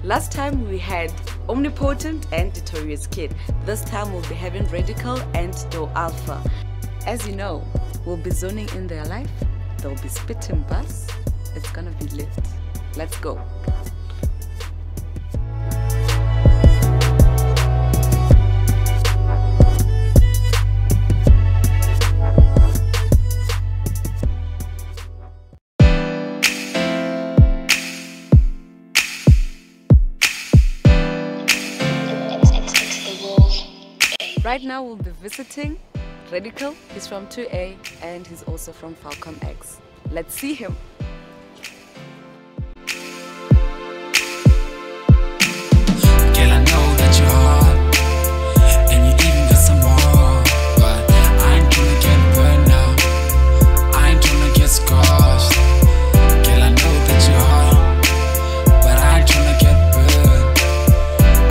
Last time we had Omnipotent and Notorious Kid. This time we'll be having Radical and ALFA. As you know, we'll be zoning in their life. They'll be spitting bars. It's gonna be lit. Let's go. Right now we'll be visiting Radical. He's from 2A and he's also from Falcom X. Let's see him. Girl, I know that you're hot and you even got some more, but I ain't tryna get burned now. I ain't tryna get squashed. Girl, I know that you're hot, but I ain't tryna get burned.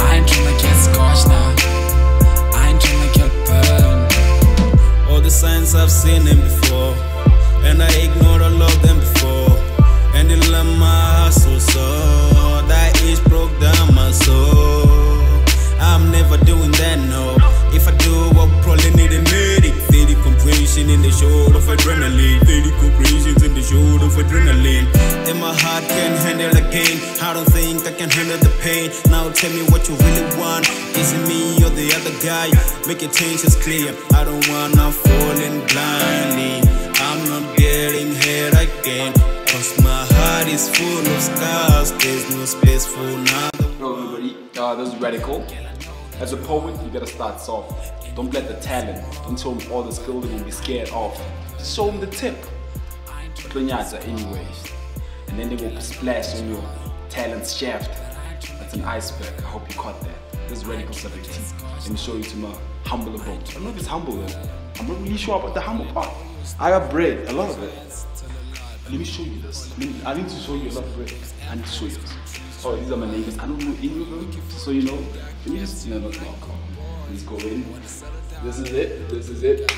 I ain't tryna get squashed now. All the signs I've seen them before, and I ignored all of them before. And in my hustle, so that is broke down my soul. I'm never doing that, no. If I do, I'll probably need a medic. 30 compression in the shoulder of adrenaline. 30 compressions in the shoulder of adrenaline. And my heart can't handle the pain. I don't think I can handle the pain. Now tell me what you really want. Is it me or the other guy? Make your intentions clear. I don't wanna fall in blindly. I'm not getting hit again, cause my heart is full of scars. There's no space for another. Hello everybody, this is Radical. As a poet, you gotta start soft. Don't let the talent, don't show them all the skill that you'll be scared of. Just show them the tip. Kronichaze anyways. And then they will splash on your talent's shaft. That's an iceberg. I hope you caught that. This is Radical 17. Let me show you to my humble abode. I don't know if it's humble though. I'm not really sure about the humble part. I got bread, a lot of it. Let me show you this. I need to show you a lot of bread. I need to show you this. Oh, these are my neighbors. I don't know any of them, so you know. Let me just, no, let's go in. This is it. This is it.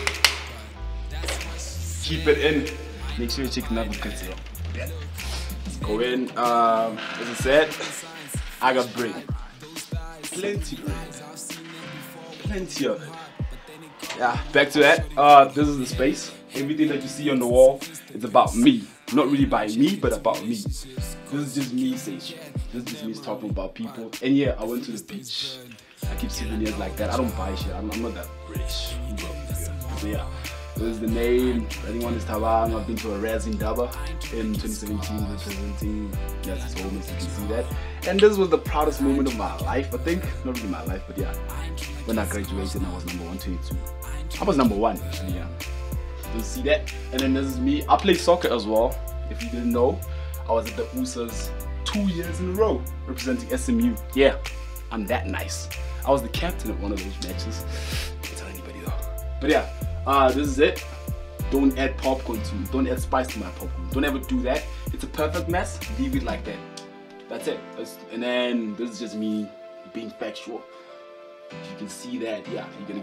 Keep it in. Make sure you check the cuts here. Let's go in. As I said, I got bread. Plenty bread. Plenty of it. Yeah, back to that. This is the space. Everything that you see on the wall is about me. Not really by me, but about me. This is just me saying shit. This is just me talking about people. And yeah, I went to the beach. I keep souvenirs like that. I don't buy shit. I'm not that rich. So yeah, this is the name. Anyone is Tawang. I've been to a Razin Daba in 2017 representing Yes Home, as you can see that. And this was the proudest moment of my life, I think. Not really my life, but yeah. When I graduated, I was number 122. I was number 1 actually, yeah. You see that? And then this is me. I play soccer as well. If you didn't know, I was at the USAs 2 years in a row representing SMU. Yeah, I'm that nice. I was the captain at one of those matches. Don't tell anybody though. But yeah, this is it. Don't add popcorn to it. Don't add spice to my popcorn. Don't ever do that. It's a perfect mess. Leave it like that. That's it. And then this is just me being factual. If you can see that, yeah, you're gonna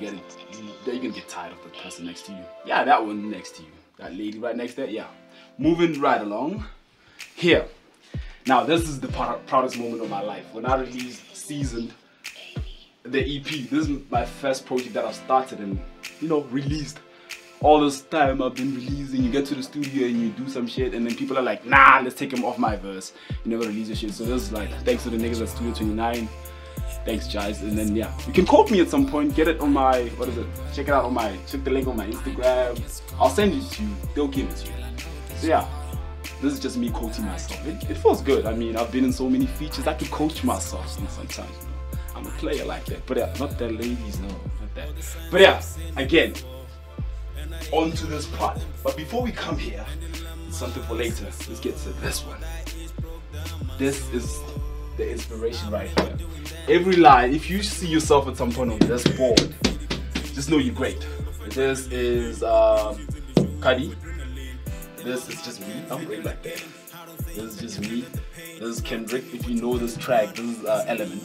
get tired of the person next to you. Yeah, that one next to you. That lady right next there, yeah. Moving right along. Here. Now, this is the proudest moment of my life. When I released Seasoned, the EP. This is my first project that I've started and, you know, released. All this time I've been releasing, you get to the studio and you do some shit and then people are like, nah, let's take him off my verse. You never release your shit. So this is like, thanks to the niggas at Studio 29. Thanks guys, and then yeah, you can quote me at some point, get it on my, what is it, check it out on my, check the link on my Instagram, I'll send it to you, they'll give it to you. So yeah, this is just me quoting myself, it feels good. I mean, I've been in so many features, I can coach myself sometimes, you know? I'm a player like that, but yeah, not that ladies, no, not that. But yeah, again, on to this part, but before we come here, it's something for later, let's get to this one. This is the inspiration right here. Every line, if you see yourself at some point on this board, just know you're great. This is Mokgadi. This is just me. I'm great like that. This is just me. This is Kendrick. If you know this track, this is Element.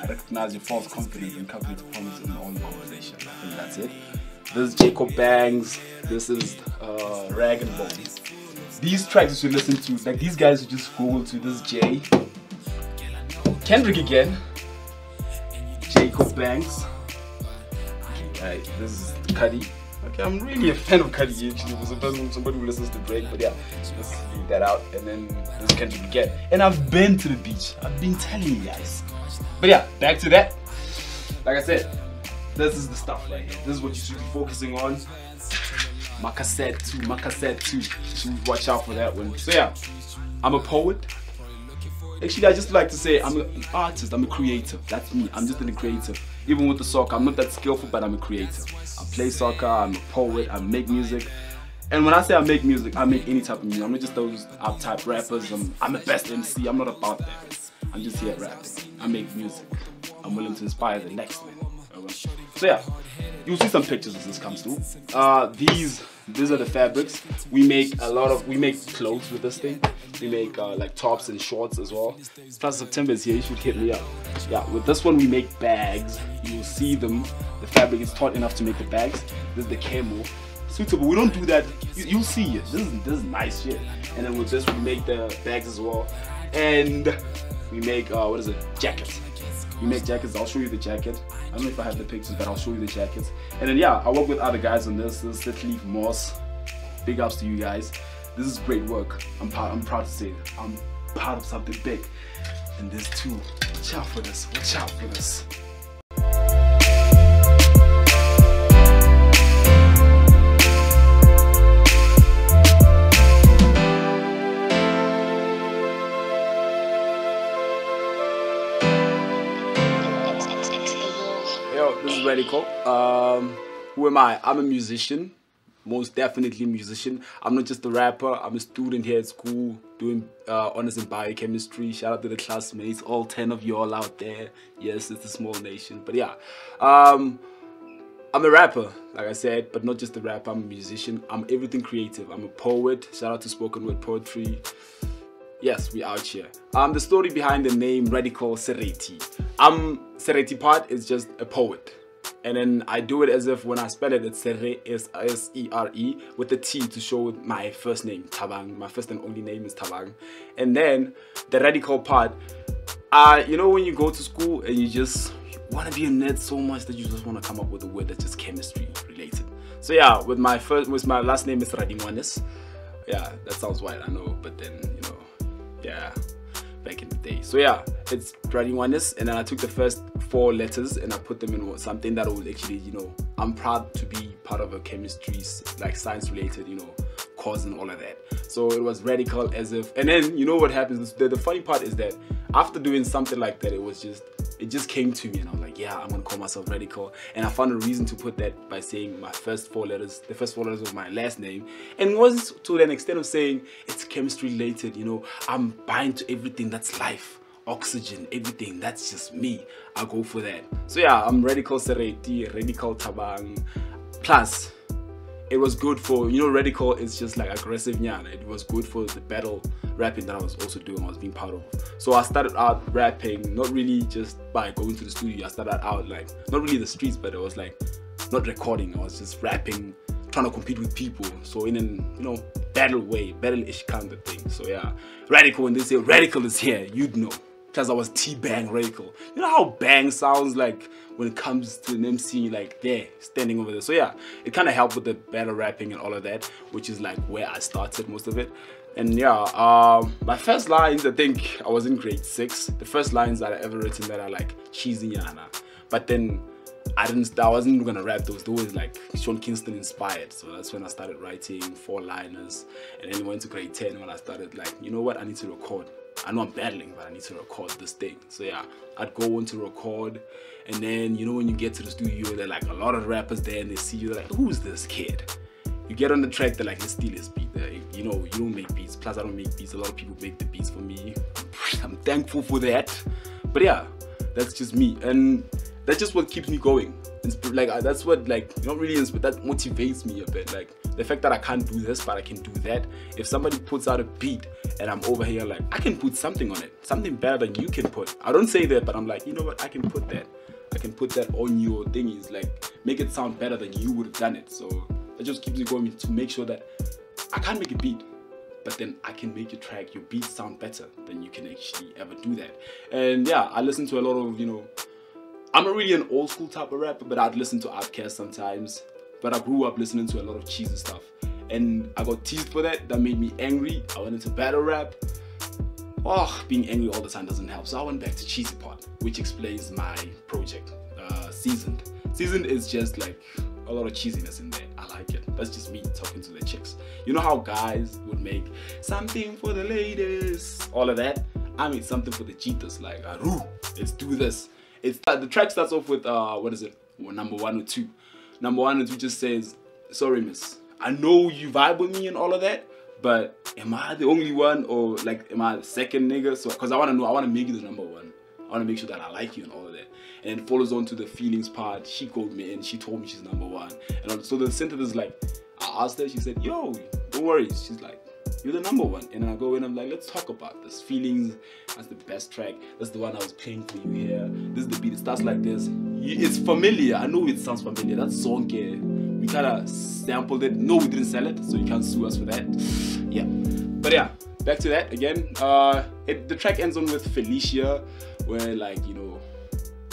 I recognize your false confidence and calculate performance in all your conversation. I think that's it. This is Jacob Bangs. This is Rag and Bone. These tracks you should listen to, like these guys you just Google to. This is Jay. Kendrick again. Jacob Banks. Right, this is Cudi. Okay, I'm really a fan of Cudi actually. Somebody who listens to Drake, but yeah, let's leave that out. And then this is Kendrick again. And I've been to the beach. I've been telling you guys. But yeah, back to that. Like I said, this is the stuff right here. This is what you should be focusing on. My cassette too. So watch out for that one. So yeah, I'm a poet. Actually, I just like to say I'm an artist, I'm a creator. That's me, I'm just a creator. Even with the soccer, I'm not that skillful, but I'm a creator. I play soccer, I'm a poet, I make music. And when I say I make music, I make any type of music. I'm not just those type rappers. I'm the best MC, I'm not about that. I'm just here rapping. I make music. I'm willing to inspire the next man. So yeah, you'll see some pictures as this comes through. These are the fabrics. We make clothes with this thing. We make like tops and shorts as well. Plus September is here, you should hit me up. Yeah, with this one we make bags. You'll see them. The fabric is taut enough to make the bags. This is the camo. Suitable. We don't do that. You'll see it. This is nice shit. And then with this we make the bags as well. And we make jackets. We make jackets. I'll show you the jacket. I don't know if I have the pictures, but I'll show you the jackets. And then yeah, I work with other guys on this. This is Leaf Moss. Big ups to you guys. This is great work. I'm proud to say that. I'm part of something big. And this too. Watch out for this. Watch out for this. This is Radical. Who am I? I'm a musician. Most definitely a musician. I'm not just a rapper. I'm a student here at school doing honors in biochemistry. Shout out to the classmates, all 10 of you all out there. Yes, it's a small nation. But yeah, I'm a rapper, like I said, but not just a rapper. I'm a musician. I'm everything creative. I'm a poet. Shout out to spoken word poetry. Yes, we out here. The story behind the name Radical Sereti. Sereti part is just a poet. And then I do it as if when I spell it, it's Sere, S-E-R-E, with the T to show my first name, Thabang. My first and only name is Thabang. And then the radical part, you know when you go to school and you just want to be a nerd so much that you just want to come up with a word that's just chemistry related. So yeah, with my last name is Radingwanes. Yeah, that sounds wild, I know, but then, you know, yeah, back in the day. So yeah, it's Radingwanes, and then I took the first 4 letters and I put them in something that will actually, you know, I'm proud to be part of a chemistry, like science related, you know, course and all of that. So it was radical as if, and then you know what happens, the funny part is that after doing something like that, it just came to me and I was like, yeah, I'm gonna call myself Radical. And I found a reason to put that by saying my first 4 letters, the first 4 letters of my last name. And it wasn't to an extent of saying it's chemistry related, you know, I'm bind to everything that's life, oxygen, everything, that's just me. I'll go for that. So yeah, I'm Radical Sereti, Radical Thabang. Plus, it was good for, you know, Radical is just like aggressive nyana. It was good for the battle rapping that I was also doing, I was being part of. So I started out rapping, not really just by going to the studio. I started out like, not really the streets, but it was like, not recording. I was just rapping, trying to compete with people. So in an, you know, battle way, battle-ish kind of thing. So yeah, Radical, when they say Radical is here, you'd know. Because I was T-Bang Radical. You know how bang sounds like when it comes to an MC, like there, standing over there. So yeah, it kind of helped with the battle rapping and all of that, which is like where I started most of it. And yeah, my first lines, I think I was in grade 6. The first lines that I ever written that are like cheesy yana. But then I wasn't gonna rap those. They were like Sean Kingston inspired. So that's when I started writing 4-liners. And then went to grade 10 when I started like, you know what, I need to record. I know I'm battling, but I need to record this thing. So yeah, I'd go on to record. And then, you know, when you get to the studio, there are like a lot of rappers there and they see you, they're like, who's this kid? You get on the track, they're like, let's steal his beat. You know, you don't make beats. Plus, I don't make beats. A lot of people make the beats for me. I'm thankful for that. But yeah, that's just me. And that's just what keeps me going. Like, that's what, like, not really, that motivates me a bit. Like, the fact that I can't do this, but I can do that. If somebody puts out a beat and I'm over here, like, I can put something on it. Something better than you can put. I don't say that, but I'm like, you know what? I can put that. I can put that on your thingies. Like, make it sound better than you would have done it. So that just keeps me going to make sure that I can't make a beat, but then I can make your track, your beats sound better than you can actually ever do that. And yeah, I listen to a lot of, you know, I'm not really an old school type of rapper, but I'd listen to Outkast sometimes. But I grew up listening to a lot of cheesy stuff, and I got teased for that. That made me angry. I went into battle rap. Oh, being angry all the time doesn't help. So I went back to cheesy part, which explains my project, Seasoned. Seasoned is just like a lot of cheesiness in there. I like it. That's just me talking to the chicks. You know how guys would make something for the ladies, all of that? I made something for the cheaters, like, let's do this. The track starts off with, what is it? Number 1 or 2. Number 1 or 2 just says, sorry miss, I know you vibe with me and all of that, but am I the only one, or like am I the second nigga? So, cause I wanna know, I wanna make you the number 1. I wanna make sure that I like you and all of that. And it follows on to the feelings part. She called me and she told me she's number 1. And so the sentence is like, I asked her, she said, yo, don't worry. She's like, you're the number 1. And then I go in, I'm like, let's talk about this. Feelings, that's the best track. That's the one I was playing for you here. This is the beat, it starts like this. It's familiar, I know it sounds familiar. That song, we kind of sampled it. No, we didn't sell it, so you can't sue us for that. Yeah, but yeah, back to that again. The track ends on with Felicia, where like, you know,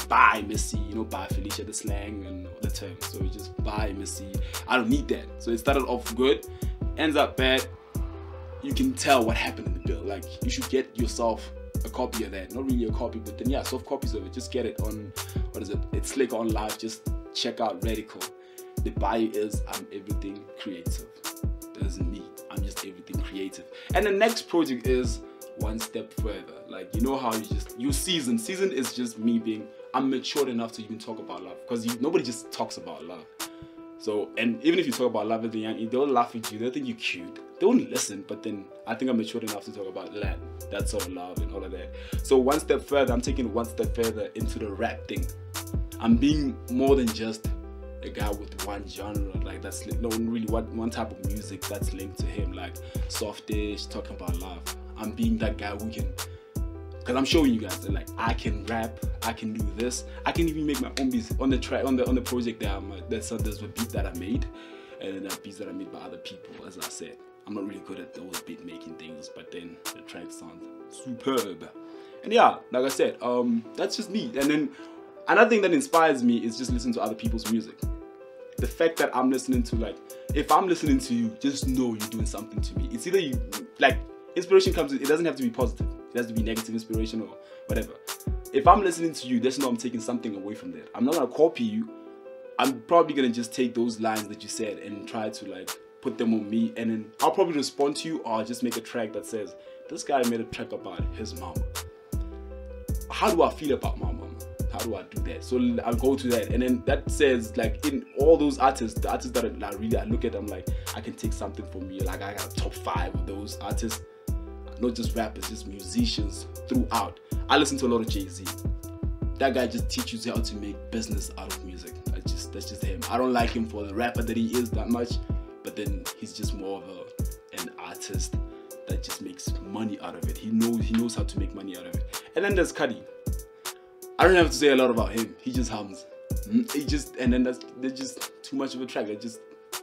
bye Missy, you know, bye Felicia, the slang and the term. So we just bye Missy. I don't need that. So it started off good, ends up bad. You can tell what happened in the bill. Like, you should get yourself a copy of that. Not really a copy, but then yeah, soft copies of it. Just get it on, what is it? It's Slick on Live. Just check out Radical. The bio is, I'm everything creative. Doesn't mean I'm just everything creative. And the next project is one step further. Like, you know how you seasoned. Seasoned is just me being, I'm matured enough to even talk about love. Because nobody just talks about love. So, and even if you talk about love with the young, they'll laugh at you, they'll think you're cute. They won't listen, but then I think I'm matured enough to talk about that sort of love and all of that. So one step further, I'm taking one step further into the rap thing. I'm being more than just a guy with one genre, like that's no really one type of music that's linked to him, like softish, talking about love. I'm being that guy who can, because I'm showing you guys that like I can rap, I can do this, I can even make my own beats on the track, on the project that there's a beat that I made, and then there are beats that I made by other people. As I said, I'm not really good at those beat making things, but then the track sounds superb. And yeah, like I said, that's just me. And then another thing that inspires me is just listening to other people's music. The fact that I'm listening to, like, if I'm listening to you, just know you're doing something to me. It's either you, like, inspiration comes, it doesn't have to be positive. It has to be negative inspiration or whatever. If I'm listening to you, just know I'm taking something away from that. I'm not gonna copy you. I'm probably gonna just take those lines that you said and try to like put them on me, and then I'll probably respond to you, or I'll just make a track that says, this guy made a track about his mama. How do I feel about my mama? How do I do that? So I'll go to that, and then that says, like, in all those artists, the artists that I look at, I'm like, I can take something from me. Like, I got a top 5 of those artists, not just rappers, just musicians throughout. I listen to a lot of Jay-Z. That guy just teaches you how to make business out of music. That's just him. I don't like him for the rapper that he is that much, but then he's just more of an artist that just makes money out of it. He knows how to make money out of it. And then there's Cudi. I don't have to say a lot about him. He just hums. And then there's just too much of a track. It's just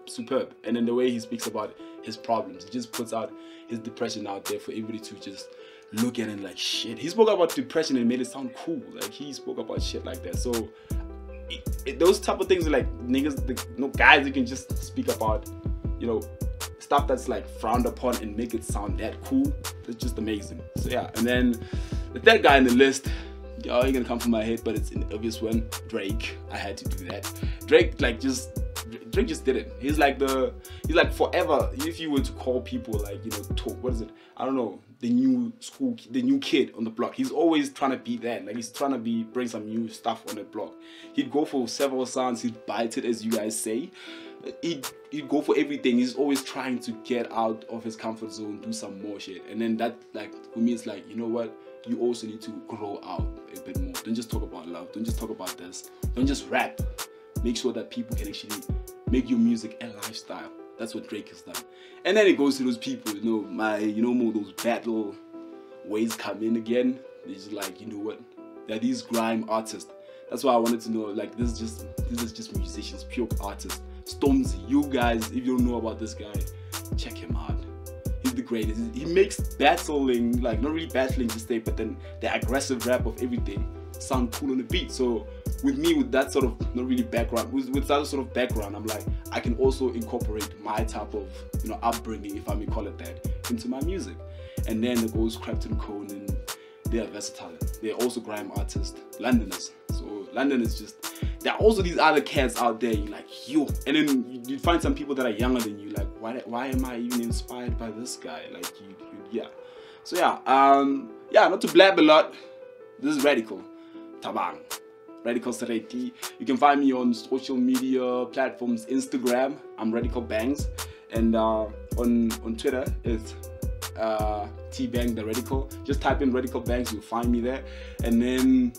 superb. And then the way he speaks about his problems, he just puts out his depression out there for everybody to just look at and like, shit. He spoke about depression and made it sound cool. Like, he spoke about shit like that. So those type of things are like niggas, guys who can just speak about, stuff that's like frowned upon and make it sound that cool. It's just amazing. So yeah, and then the third guy in the list, y'all ain't gonna come from my head, but it's an obvious one. Drake. I had to do that. Drake just did it. He's like forever. If you were to call people like, what is it? I don't know, the new kid on the block. He's always trying to be that. Like, he's trying to bring some new stuff on the block. He'd go for several sounds. He'd bite it, as you guys say. He'd go for everything. He's always trying to get out of his comfort zone, do some more shit. And then that, like, for me, it's like, you know what? You also need to grow out a bit more. Don't just talk about love. Don't just talk about this. Don't just rap. Make sure that people can actually make your music a lifestyle. That's what Drake has done. And then it goes to those people, more those battle ways come in again. They're just like, you know what? They're these grime artists. That's why I wanted to know, like, this is just musicians, pure artists. Stormzy, you guys, if you don't know about this guy, check him out. He's the greatest. He makes battling, like not really battling to stay, but then the aggressive rap of everything sound cool on the beat. So with me, with that sort of not really background, with that sort of background, I'm like, I can also incorporate my type of, you know, upbringing, if I may call it that, into my music. And then it goes Clapton, Conan. They are versatile. They're also grime artists, Londoners. So London is just, there are also these other cats out there. You're like, yo, and then you find some people that are younger than you. Like, why am I even inspired by this guy? Like, yeah. So yeah, not to blab a lot. This is Radical Tabang, Radical Sereti. You can find me on social media platforms. Instagram, I'm Radical Bangs, and on Twitter it's T-Bang the Radical. Just type in Radical Bangs, you'll find me there. And then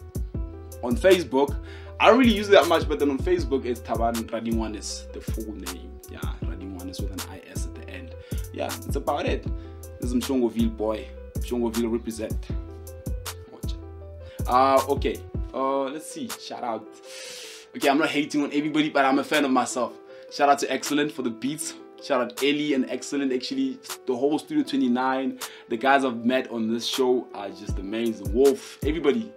on Facebook, I don't really use it that much, but then on Facebook it's Taban Radingwan is the full name. Yeah, Radingwan is with an IS at the end. Yeah, that's about it. This is Mshongoville boy. Mshongoville represent. Okay. Let's see. Shout out. Okay, I'm not hating on everybody, but I'm a fan of myself. Shout out to Excellent for the beats. Shout out Ellie and Excellent. Actually, the whole Studio 29, the guys I've met on this show are just amazing. Wolf, everybody.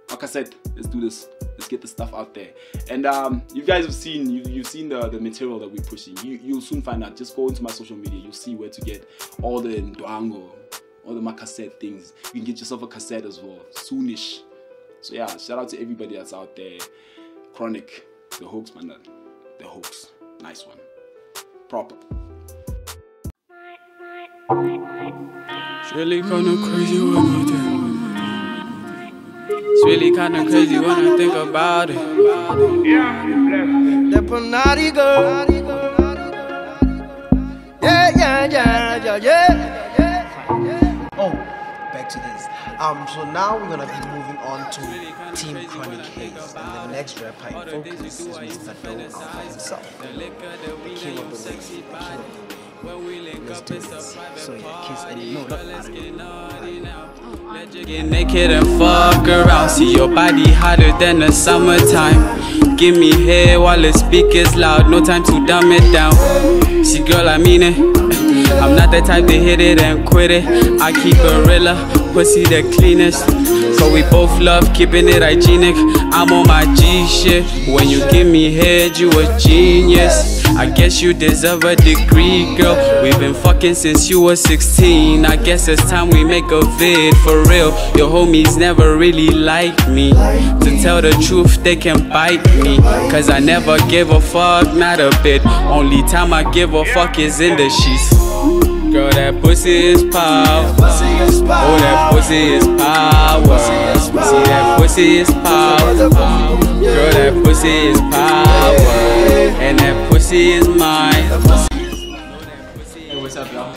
Like I said, let's do this. Let's get the stuff out there. And you guys have seen, you've seen the material that we're pushing. You'll soon find out. Just go into my social media. You'll see where to get all the Ndwango, all the my cassette things. You can get yourself a cassette as well, soonish. So yeah, shout out to everybody that's out there. Chronic, the hoax, man, the hoax, nice one, proper. It's really kinda crazy when you think. It's really kinda crazy when I think about it. The Panati girl. Yeah. Oh, back to this. So now we're gonna be moving on to Team Kronichaze, and the next rapper in focus is Mr. ALFA himself, the king of the wave, Let's do this. So yeah, kiss and no, Get naked and fuck around. See your body hotter than the summertime. Give me hair while the speaker's loud. No time to dumb it down. See girl, I mean it. I'm not the type to hit it and quit it. I keep a realer, pussy the cleanest. So we both love keeping it hygienic. I'm on my G shit. When you give me head, you a genius. I guess you deserve a degree, girl. We've been fucking since you were 16. I guess it's time we make a vid for real. Your homies never really liked me. To tell the truth, they can bite me. Cause I never give a fuck, not a bit. Only time I give a fuck is in the sheets. Girl, that pussy is power. Oh, that pussy is power. See, that pussy is power. Girl, that pussy is power. And that pussy is mine. Hey, what's up, y'all?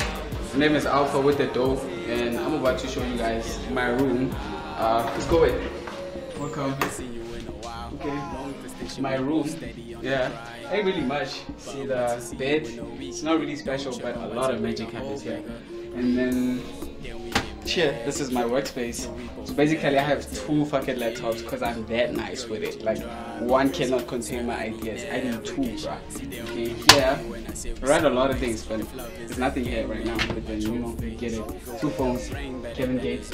My name is ALFA with the dope, and I'm about to show you guys my room. Let's go in. Welcome. Okay, my room. Yeah, ain't really much. See the bed, it's not really special, but a lot of magic happens here. And then here, this is my workspace. So basically I have two fucking laptops because I'm that nice with it. Like, one cannot contain my ideas. I need two, bro. Okay, here, I write a lot of things, but there's nothing here right now. But then, you know, you get it. 2 phones, Kevin Gates.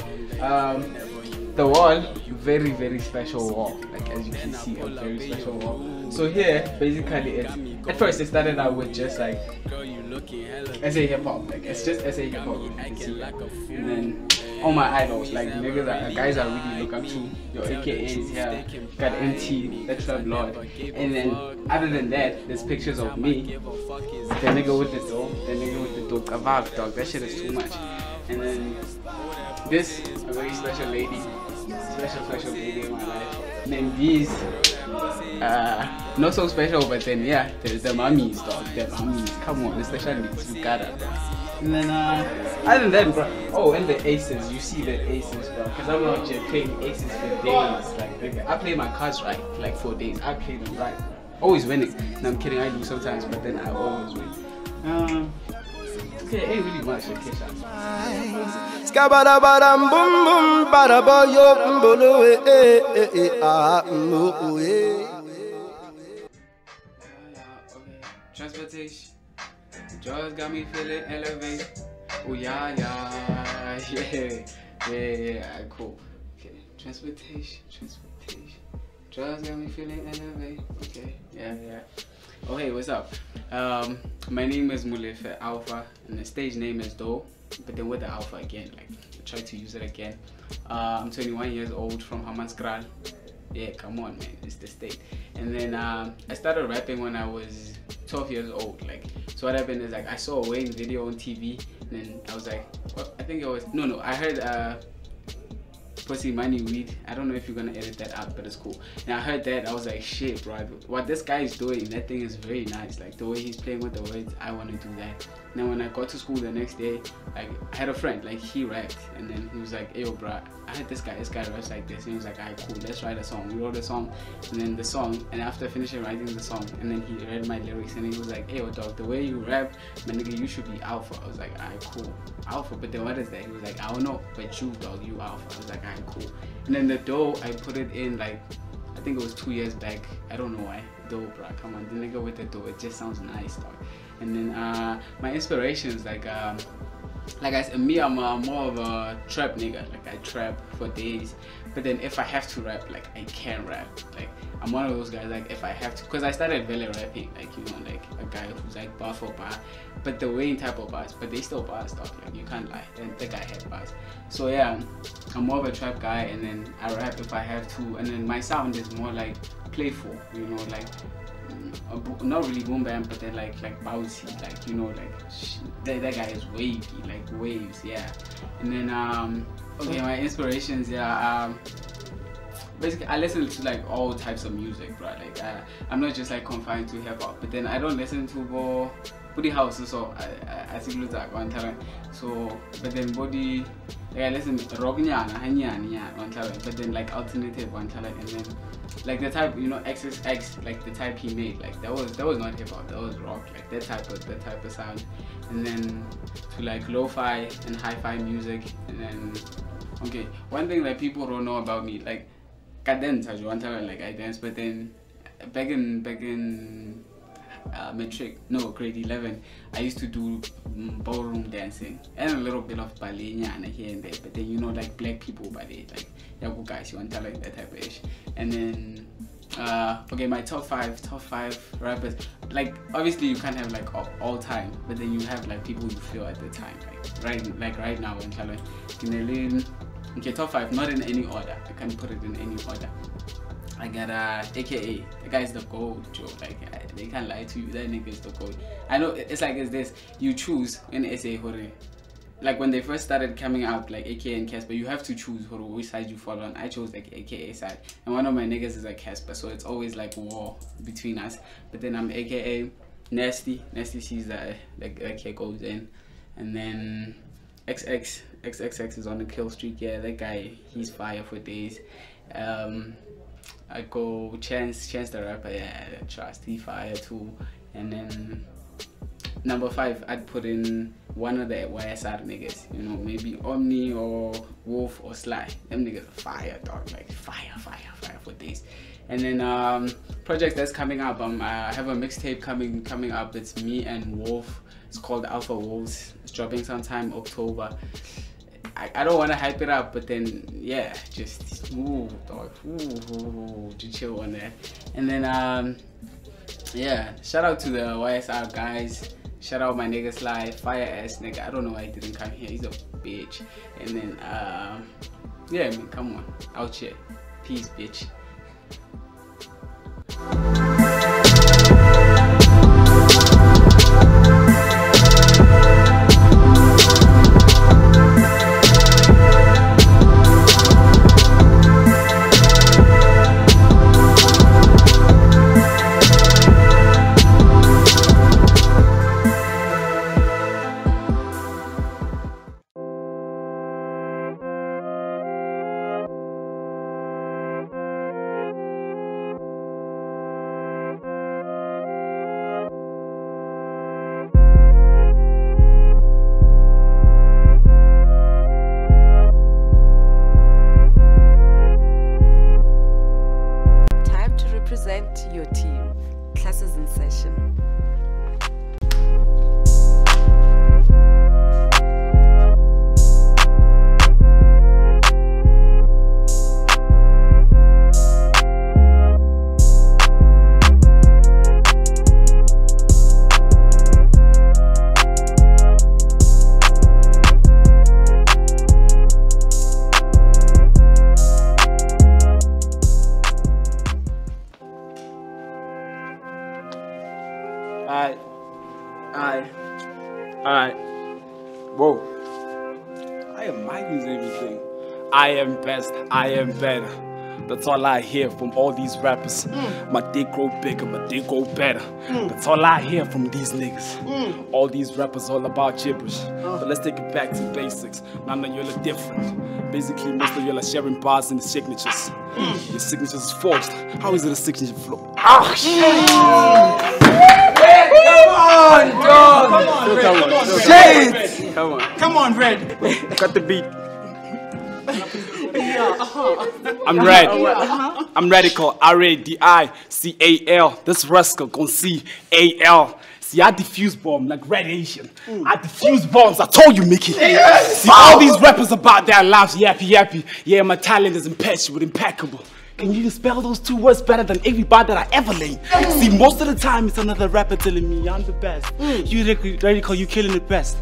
The wall, very, very special wall. Like, as you can see, a very special wall. So here, basically, at first it started out with just like SA Hip-Hop. Like, it's just SA Hip-Hop. And then all my idols, like guys I really look up to. Your AKAs here, got MT, the Trap Lord. And then other than that, there's pictures of me, the nigga with the dope, Kavak dog. That shit is too much. And then this, a very special lady, special lady in my life. And then these, not so special, but then yeah, the mummies, dog, the mummies. Come on, especially you gotta. And then other than that, bro. Oh, and the aces, you see the aces, bro. Cause I'm not just playing aces for days. Like I play my cards right, like for days. I play them right, always winning. No, I'm kidding, I do sometimes, but then I always win. Okay, ain't really much. Okay, Skabadabadam boom boom badaboyo mbolo Transportation, drugs got me feeling elevated. Oh yeah, cool. Okay, transportation. Drugs got me feeling elevated. Okay, yeah. Oh hey, what's up? My name is Mulefe ALFA, and the stage name is Do, but then with the ALFA again, like I try to use it again. I'm 21 years old from Hammanskraal. Yeah, come on, man, it's the state. And then I started rapping when I was 12 years old. Like, so what happened is, like, I saw a Wayne video on TV, and then I was like, well, I think it was I heard Pussy Money Weed. I don't know if you're gonna edit that out, but it's cool. And I heard that, I was like, shit, bro, what this guy is doing, that thing is very nice. Like the way he's playing with the words, I want to do that. And then when I got to school the next day, like I had a friend, like he rapped, and then he was like, yo, bro, I heard this guy raps like this. And he was like, alright, cool, let's write a song. We wrote a song, and then the song, and after finishing writing the song, and then he read my lyrics, and he was like, hey, yo, dog, the way you rap, my nigga, you should be ALFA. I was like, alright, cool, ALFA, but then what is that? He was like, I don't know, but you, dog, you ALFA. I was like, alright, cool. And then the dough, I put it in, like, I think it was 2 years back. I don't know why. Dough, bro, come on, the nigga with the dough, it just sounds nice, dog. And then my inspirations, like me, I'm more of a trap nigga. Like I trap for days, but then if I have to rap, like I can rap. Like I'm one of those guys, like if I have to, because I started belly rapping, like, you know, like a guy who's like bar for bar, but the Wayne type of bars, but they still bar stuff, like you can't lie, and the guy had bars. So yeah, I'm more of a trap guy, and then I rap if I have to, and then my sound is more like playful, you know, like not really boom bam, but then like bouncy, like, you know, like that guy is wavy, like waves, yeah. And then okay, my inspirations, yeah, basically I listen to like all types of music, bro. Like I'm not just like confined to hip hop, but then I don't listen to body house, so I see like one time. So but then body, like I listen to rock nyana one time, but then like alternative one time, and then like the type, you know, XXX, like the type he made, like that was not hip hop, that was rock, like that type of sound. And then to like lo-fi and hi-fi music. And then okay, one thing that people don't know about me, like I dance one time, like I dance, but then back in grade 11, I used to do ballroom dancing and a little bit of ballet here and there, but then, you know, like black people ballet, like yaku guys, you want to like that type of ish. And then okay, my top five rappers, like obviously you can't have like all time, but then you have like people you feel at the time, like right now in Challenge. Okay, top 5, not in any order, I can't put it in any order. I got AKA, the guy's the gold, Joe. Like they can't lie to you, that nigga is the gold. I know it's like it's this, you choose in SA Hore. Like when they first started coming out, like AKA and Casper, you have to choose which side you fall on. I chose like AKA side, and one of my niggas is like Casper, so it's always like war between us. But then I'm AKA Nasty sees that like he goes in, and then XXX is on the kill streak. Yeah, that guy, he's fire for days. I go Chance the rapper, yeah, trust, he fire too. And then number 5, I'd put in one of the YSR niggas, you know, maybe Omni or Wolf or Sly. Them niggas are fire, dog, like fire for days. And then project that's coming up, I have a mixtape coming up. It's me and Wolf. It's called Alpha Wolves. It's dropping sometime October. I don't want to hype it up, but then yeah, just dog, to chill on that. And then yeah, shout out to the YSR guys. Shout out my nigga Sly, fire ass nigga. I don't know why he didn't come here. He's a bitch. And then yeah, man, come on, out here. Peace, bitch. Your team. Classes in session. means everything. I am best, I am better. That's all I hear from all these rappers. My dick grow bigger, my dick grow better. That's all I hear from these niggas. All these rappers all about gibberish. But let's take it back to basics. None of you are different. Basically, most of you are sharing bars and signatures. Your signature is forged. How is it a signature flow? Ah, shit! Come on, dog. Shit! Come on. Come on, Red. Cut the beat. I'm red. I'm radical. R-A-D-I-C-A-L. This rascal gon' C-A-L. See, I diffuse bomb like radiation. I diffuse bombs. I told you, Mickey. See, all these rappers about their lives, yappy yappy. Yeah, my talent is impeccable. Can you spell those two words better than everybody that I ever laid? See, most of the time it's another rapper telling me I'm the best. You radical, you killing it best.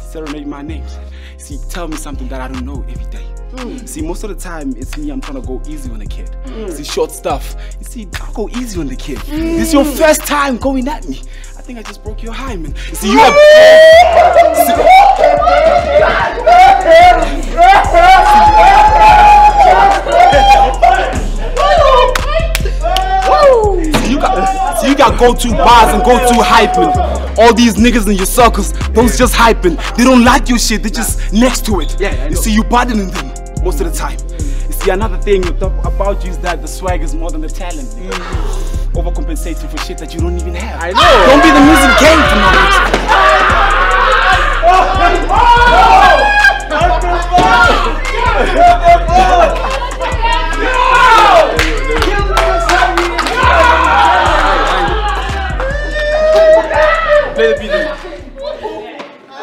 Serenade my names. See, tell me something that I don't know every day. See, most of the time, it's me, I'm trying to go easy on the kid. See, short stuff. You see, I'll go easy on the kid. This is your first time going at me. I think I just broke your hymen. See, you have... So you got go-to bars and go-to hyping. All these niggas in your circles, those just hyping. They don't like your shit, they're just next to it. You see, you burdening them most of the time. You see, another thing about you is that the swag is more than the talent. Overcompensating for shit that you don't even have. I know. Don't be the music game for no Play the beat.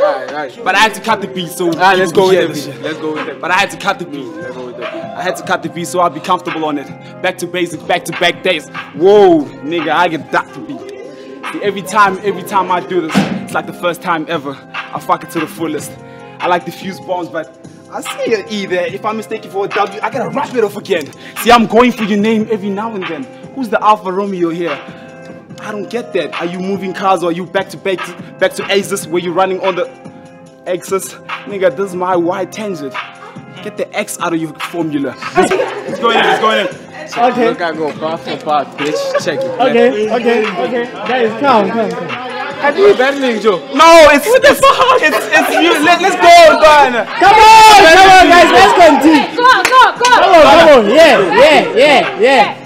Alright. But I had to cut the beat, so let's go with it. Let's go with it. But I had to cut the beat. Let's go with it. I had to cut the beat so I'll be comfortable on it. Back to basics, back to back days. Whoa, nigga, I get that to beat. See, every time I do this, it's like the first time ever. I fuck it to the fullest. I like diffuse bombs, but I see an E there. If I'm mistaken for a W, I gotta wrap it off again. See, I'm going for your name every now and then. Who's the Alfa Romeo here? I don't get that. Are you moving cars or are you back to Aces where you're running on the X's? Nigga, this is my Y tangent. Get the X out of your formula. It's going in, it's going in. Okay. Look, I go bar for bar, bitch. Check it. Okay. Guys, come. How do you battling, Joe? No, it's what the fuck? It's you. Let's go, man. Come on, guys, let's continue. Go. Come on. Yeah.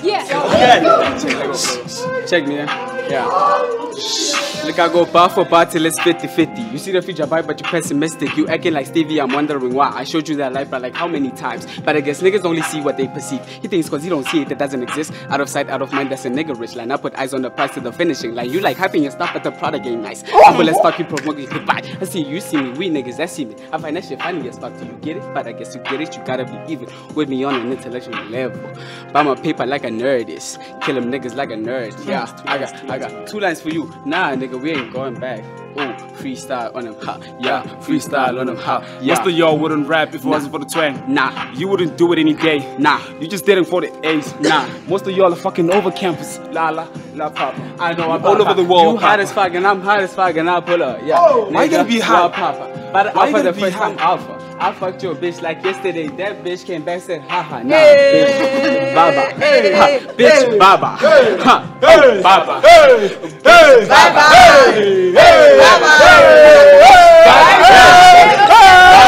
Check me, yeah. Look, I go bar for bar till it's 50-50. You see the future vibe, but you're pessimistic. You acting like Stevie, I'm wondering why. I showed you that life, but like how many times? But I guess niggas only see what they perceive. He thinks cause he don't see it, that doesn't exist. Out of sight, out of mind, that's a nigga rich line. I put eyes on the price to the finishing line. You like hyping your stuff, but the product ain't nice. But let's talk, you promote you goodbye. I see you see me, we niggas that see me. I find that shit funny as fuck. Do you get it? But I guess you get it, you gotta be even with me on an intellectual level. Buy my paper like a nerd is. Kill them niggas like a nerd. Yeah, I got 2 lines for you. Nah, nigga, we ain't going back. Oh, freestyle on them hot. Yeah, freestyle on them hot. Yeah. Most of y'all wouldn't rap if it wasn't for the twang. Nah. You wouldn't do it any day. Nah. You just did it for the A's. Nah. Most of y'all are fucking over campus. La papa. I know, I'm all over the world. You hot as fuck and I'm hot as fuck and I'll pull up. Yeah. Oh, why you gotta be hot? Papa. But why Alpha you the gotta be first hot? time Alpha. I fucked your bitch like yesterday. That bitch came back and said, haha, nah, Hey. bitch, baba. Ha, bitch, baba. Ha, baba. Bye.